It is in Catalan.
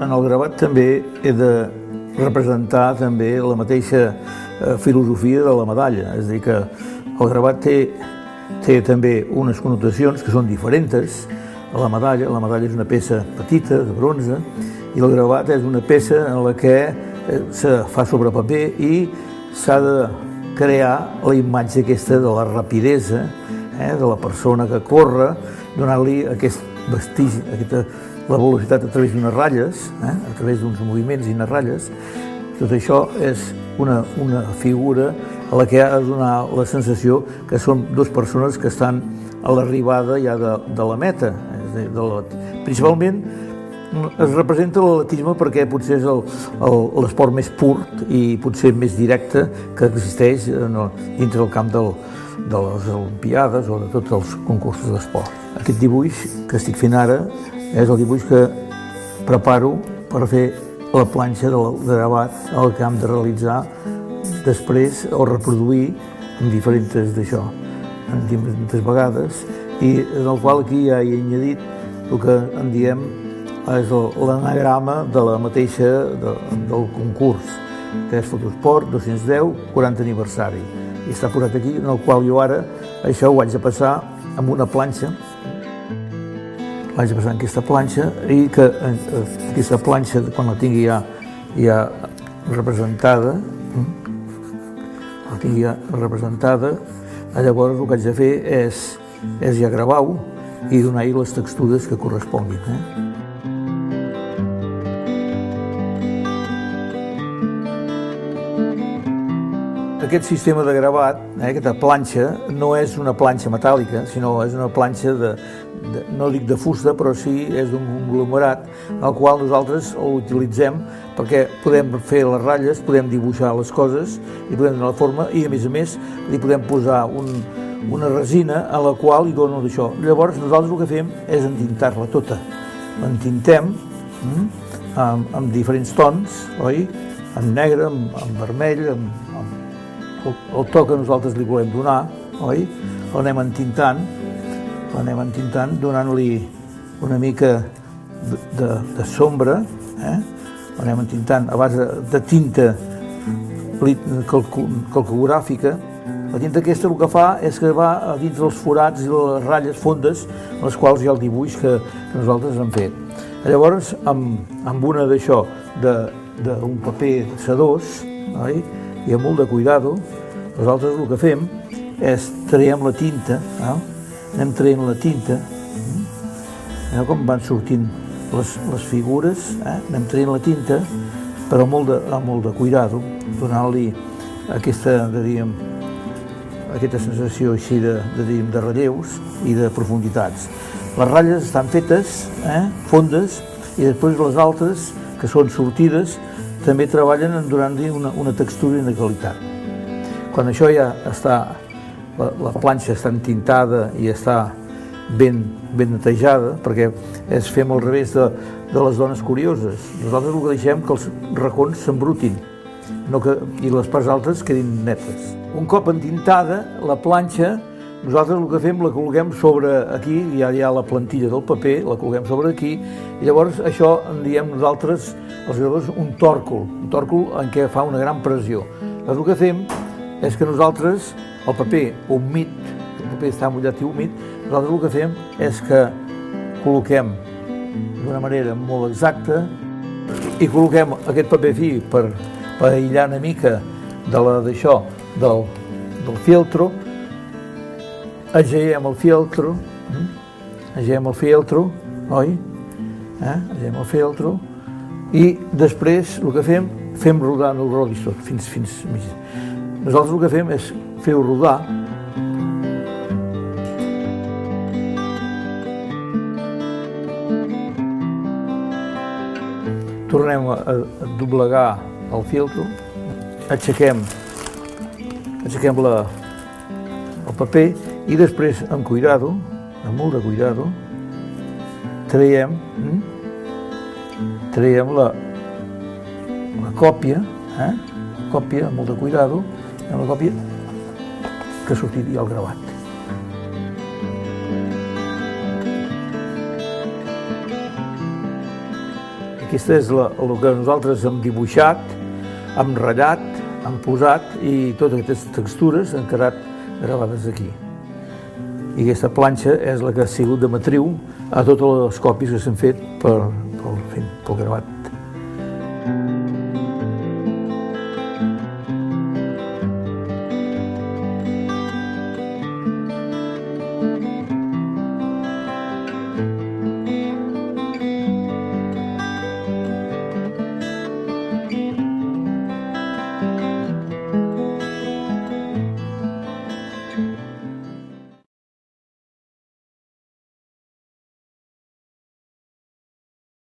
en el gravat també he de representar també la mateixa filosofia de la medalla, és a dir, que el gravat té també unes connotacions que són diferents a la medalla. La medalla és una peça petita, de bronze, i el gravat és una peça en la que se fa sobre paper i s'ha de crear la imatge aquesta de la rapidesa, de la persona que corre, donant-li aquest vestigi, la velocitat a través d'unes ratlles, a través d'uns moviments i unes ratlles. Tot això és una figura a la que ha de donar la sensació que són dues persones que estan a l'arribada ja de la meta. Principalment es representa l'atletisme perquè potser és l'esport més pur i potser més directe que existeix dintre del camp de les Olimpiades o de tots els concursos d'esport. Aquest dibuix que estic fent ara és el dibuix que preparo per fer la planxa del gravat el que hem de realitzar després o reproduir en diferents vegades, i en el qual aquí ja he añadit el que en diem és l'anagrama de la mateixa del concurs, que és Fotosport 210 40 aniversari, i està posat aquí, en el qual jo ara això ho haig de passar amb una planxa, vaig a passar en aquesta planxa, i que aquesta planxa, quan la tingui ja representada, llavors el que haig de fer és ja gravar-ho i donar-hi les textures que corresponguin. Aquest sistema de gravat, aquesta planxa, no és una planxa metàl·lica, sinó és una planxa no dic de fusta, però sí és d'un conglomerat, el qual nosaltres l'utilitzem perquè podem fer les ratlles, podem dibuixar les coses i podem donar la forma, i a més li podem posar una resina a la qual hi dona això. Llavors nosaltres el que fem és entintar-la tota. L'entintem amb diferents tons, oi? En negre, en vermell, el to que nosaltres li volem donar, oi? L'anem entintant, donant-li una mica de sombra, l'anem entintant a base de tinta calcogràfica. La tinta aquesta el que fa és que va a dins dels forats i les ratlles fondes en les quals hi ha el dibuix que nosaltres hem fet. Llavors, amb una d'això, d'un paper sedós, i amb molt de cuidado, nosaltres el que fem és traiem la tinta, anem traient la tinta, com van sortint les figures, anem traient la tinta, però amb molt de cuidado, donant-li aquesta sensació així de relleus i de profunditats. Les ratlles estan fetes, fondes, i després les altres, que són sortides, també treballen en donar-li una textura i una qualitat. Quan això ja està, la planxa està entintada i està ben netejada, perquè fem al revés de les dones curioses. Nosaltres el que deixem que els racons s'embrutin i les parts altes quedin netes. Un cop entintada, la planxa, nosaltres el que fem la col·loquem sobre aquí, ja hi ha la plantilla del paper, la col·loquem sobre aquí, i llavors això en diem nosaltres, els gravadors, un tòrcol en què fa una gran pressió. Llavors el que fem és que nosaltres, el paper humit, el paper està mullat i humit, nosaltres el que fem és que col·loquem d'una manera molt exacta i col·loquem aquest paper fi per aïllar una mica del fieltro, ageiem el fieltro, oi? Ageiem el fieltro, i després el que fem rodar, no ho rodis tot, fins mig. Nosaltres el que fem és fer-ho rodar. Tornem a doblegar el filtro, aixequem el paper i després, amb cuidado, amb molt de cuidado, traiem la còpia, amb molt de cuidado, amb la còpia que ha sortit ja el gravat. Aquesta és el que nosaltres hem dibuixat, hem ratllat, hem posat i totes aquestes textures han quedat gravades aquí. I aquesta planxa és la que ha sigut de matriu a totes les còpies que s'han fet pel gravat.